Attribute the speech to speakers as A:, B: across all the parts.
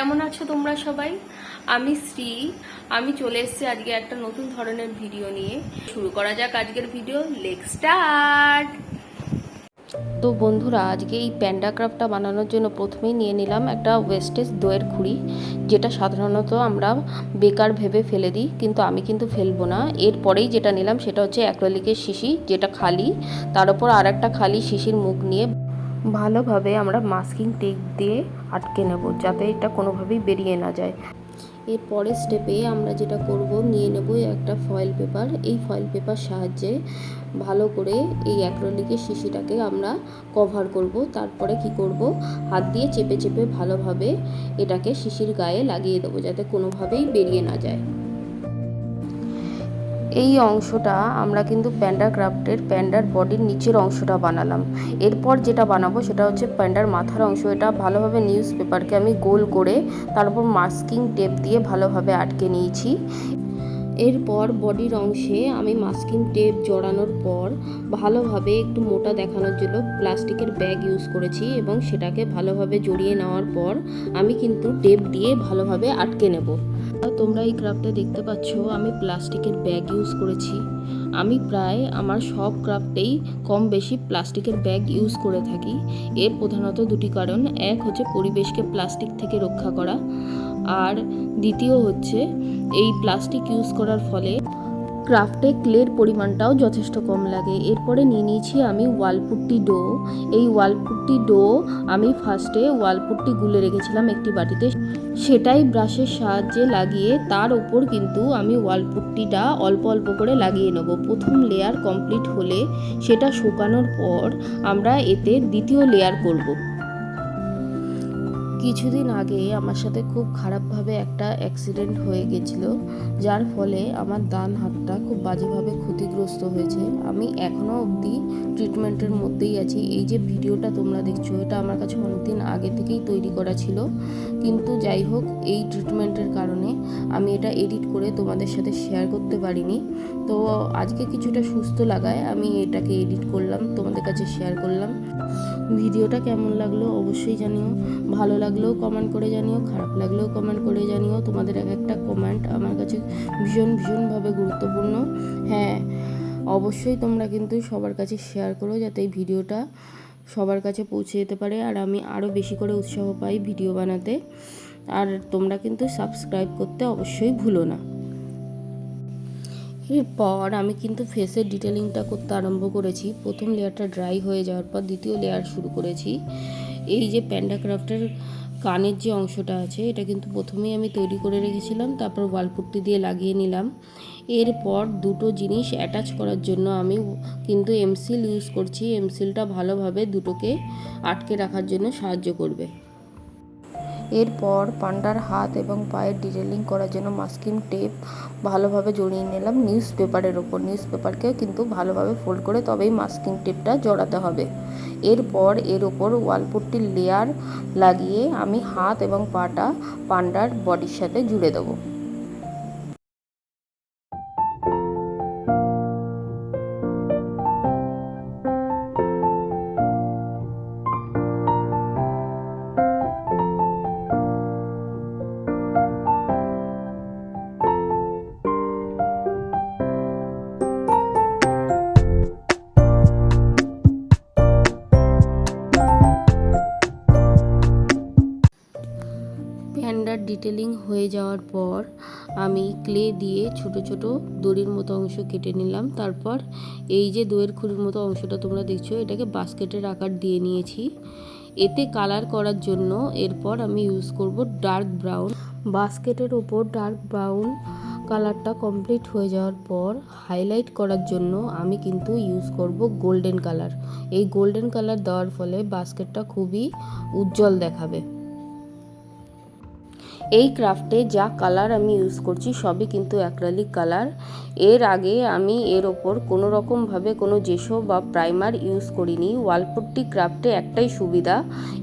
A: কেমন আছো তোমরা সবাই? আমি শ্রী। আমি চলে এসেছি আজকে একটা নতুন ধরনের ভিডিও নিয়ে। শুরু করা যাক আজকের ভিডিও। Let's start. তো বন্ধুরা, আজকে এই প্যান্ডা ক্রাফটটা বানানোর জন্য প্রথমেই নিয়ে নিলাম একটা ওয়েস্টেজ দইয়ের খুঁড়ি, যেটা সাধারণত আমরা বেকার ভেবে ফেলে দিই, কিন্তু আমি কিন্তু ফেলবো না। এরপরেই যেটা নিলাম সেটা হচ্ছে অ্যাক্রিলিকের শিশি, যেটা খালি, তার উপর আর একটা খালি শিশির মুখ নিয়ে ভালোভাবে আমরা মাস্কিং টেপ দিয়ে আটকে নেব, যাতে এটা কোনোভাবেই বেরিয়ে না যায়। এর পরের স্টেপে আমরা যেটা করব, নিয়ে নেব একটা ফয়েল পেপার। এই ফয়েল পেপার সাহায্যে ভালো করে এই অ্যাক্রিলিকের শিশিটাকে আমরা কভার করব। তারপরে কি করব, হাত দিয়ে চেপে চেপে ভালোভাবে এটাকে শিশির গায়ে লাগিয়ে দেবো, যাতে কোনোভাবেই বেরিয়ে না যায়। এই অংশটা আমরা কিন্তু প্যান্ডা ক্রাফটের প্যান্ডার বডির নিচের অংশটা বানালাম। এরপর যেটা বানাবো সেটা হচ্ছে প্যান্ডার মাথার অংশ। এটা ভালোভাবে নিউজ পেপারকে আমি গোল করে তার উপর মাস্কিং টেপ দিয়ে ভালোভাবে আটকে নিয়েছি। এরপর বডির অংশে আমি মাস্কিং টেপ জড়ানোর পর ভালোভাবে একটু মোটা দেখানোর জন্য প্লাস্টিকের ব্যাগ ইউজ করেছি, এবং সেটাকে ভালোভাবে জড়িয়ে নেওয়ার পর আমি কিন্তু টেপ দিয়ে ভালোভাবে আটকে নেব। তোমরা এই ক্রাফটে দেখতে পাচ্ছ আমি প্লাস্টিকের ব্যাগ ইউজ করেছি। আমি প্রায় আমার সব ক্রাফটেই কম বেশি প্লাস্টিকের ব্যাগ ইউজ করে থাকি। এর প্রধানত দুটি কারণ: এক হচ্ছে পরিবেশকে প্লাস্টিক থেকে রক্ষা করা, আর দ্বিতীয় হচ্ছে এই প্লাস্টিক ইউজ করার ফলে ক্রাফটে ক্লের পরিমাণটাও যথেষ্ট কম লাগে। এরপরে নিয়ে নিয়েছি আমি ওয়ালপুট্টি ডো। এই ওয়ালপুট্টি ডো আমি ফার্স্টে ওয়ালপুট্টি গুলে রেখেছিলাম একটি বাটিতে, সেটাই ব্রাশের সাহায্যে লাগিয়ে তার উপর কিন্তু আমি ওয়ালপুট্টিটা অল্প অল্প করে লাগিয়ে নেব। প্রথম লেয়ার কমপ্লিট হলে সেটা শুকানোর পর আমরা এতে দ্বিতীয় লেয়ার করব। কিছুদিন আগে আমার সাথে খুব খারাপভাবে একটা অ্যাক্সিডেন্ট হয়ে গেছিলো, যার ফলে আমার ডান হাতটা খুব বাজেভাবে ক্ষতিগ্রস্ত হয়েছে। আমি এখনও অবধি ট্রিটমেন্টের মধ্যেই আছি। এই যে ভিডিওটা তোমরা দেখছো, এটা আমার কাছে অনেকদিন আগে থেকেই তৈরি করা ছিল, কিন্তু যাই হোক এই ট্রিটমেন্টের কারণে আমি এটা এডিট করে তোমাদের সাথে শেয়ার করতে পারিনি। তো আজকে কিছুটা সুস্থ লাগায় আমি এটাকে এডিট করলাম, তোমাদের কাছে শেয়ার করলাম। ভিডিওটা কেমন লাগলো অবশ্যই জানিও। ভালো লাগলেও কমেন্ট করে জানিও, খারাপ লাগলেও কমেন্ট করে জানিও। তোমাদের এক একটা কমেন্ট আমার কাছে ভীষণভাবে গুরুত্বপূর্ণ। হ্যাঁ, অবশ্যই তোমরা কিন্তু সবার কাছে শেয়ার করো, যাতে এই ভিডিওটা সবার কাছে পৌঁছে যেতে পারে, আর আমি আরও বেশি করে উৎসাহ পাই ভিডিও বানাতে। আর তোমরা কিন্তু সাবস্ক্রাইব করতে অবশ্যই ভুলো না। এরপর আমি কিন্তু ফেসের ডিটেলিংটা করতে আরম্ভ করেছি। প্রথম লেয়ারটা ড্রাই হয়ে যাওয়ার পর দ্বিতীয় লেয়ার শুরু করেছি। এই যে প্যান্ডা ক্রাফটের কানের যে অংশটা আছে, এটা কিন্তু প্রথমেই আমি তৈরি করে রেখেছিলাম, তারপর ওয়ালপুট্টি দিয়ে লাগিয়ে নিলাম। এরপর দুটো জিনিস অ্যাটাচ করার জন্য আমি কিন্তু এমসিল ইউজ করছি। এমসিলটা ভালোভাবে দুটোকে আটকে রাখার জন্য সাহায্য করবে। এরপর পান্ডার হাত এবং পায়ের ডিটেলিং করার জন্য মাস্কিং টেপ ভালোভাবে জড়িয়ে নিলাম নিউজ পেপারের ওপর। নিউজ পেপারকে কিন্তু ভালোভাবে ফোল্ড করে তবেই মাস্কিং টেপটা জড়াতে হবে। এরপর এর ওপর ওয়ালপুট্টির লেয়ার লাগিয়ে আমি হাত এবং পাটা পান্ডার বডির সাথে জুড়ে দেবো। প্যান্ডার ডিটেলিং হয়ে যাওয়ার পর আমি ক্লে দিয়ে ছোট ছোট দড়ির মতো অংশ কেটে নিলাম। তারপর এই যে দইয়ের খুঁড়ির মতো অংশটা তোমরা দেখছো, এটাকে বাস্কেটের আকার দিয়ে নিয়েছি। এতে কালার করার জন্য এরপর আমি ইউজ করব ডার্ক ব্রাউন। বাস্কেটের ওপর ডার্ক ব্রাউন কালারটা কমপ্লিট হয়ে যাওয়ার পর হাইলাইট করার জন্য আমি কিন্তু ইউজ করব গোল্ডেন কালার। এই গোল্ডেন কালার দেওয়ার ফলে বাস্কেটটা খুবই উজ্জ্বল দেখাবে। এই ক্রাফটে যা কালার আমি ইউজ করছি সবই কিন্তু অ্যাক্রিলিক কালার। এর আগে আমি এর ওপর কোনো রকমভাবে কোনো জেসো বা প্রাইমার ইউজ করিনি। ওয়ালপুট্টি ক্রাফটে একটাই সুবিধা,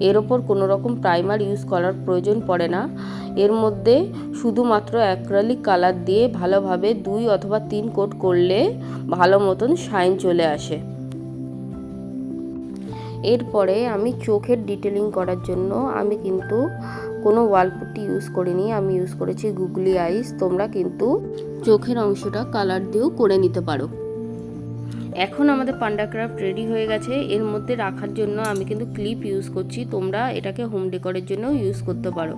A: এর ওপর কোনো রকম প্রাইমার ইউজ করার প্রয়োজন পড়ে না। এর মধ্যে শুধুমাত্র অ্যাক্রিলিক কালার দিয়ে ভালোভাবে 2 অথবা 3 কোট করলে ভালো মতন শাইন চলে আসে। এরপরে আমি চোখের ডিটেলিং করার জন্য আমি কিন্তু কোনো ওয়ালপুট্টি ইউজ করিনি, আমি ইউজ করেছি গুগলি আইস। তোমরা কিন্তু চোখের অংশটা কালার দিয়েও করে নিতে পারো। এখন আমাদের পান্ডা ক্রাফট রেডি হয়ে গেছে। এর মধ্যে রাখার জন্য আমি কিন্তু ক্লিপ ইউজ করছি, তোমরা এটাকে হোম ডেকোরের জন্যও ইউজ করতে পারো।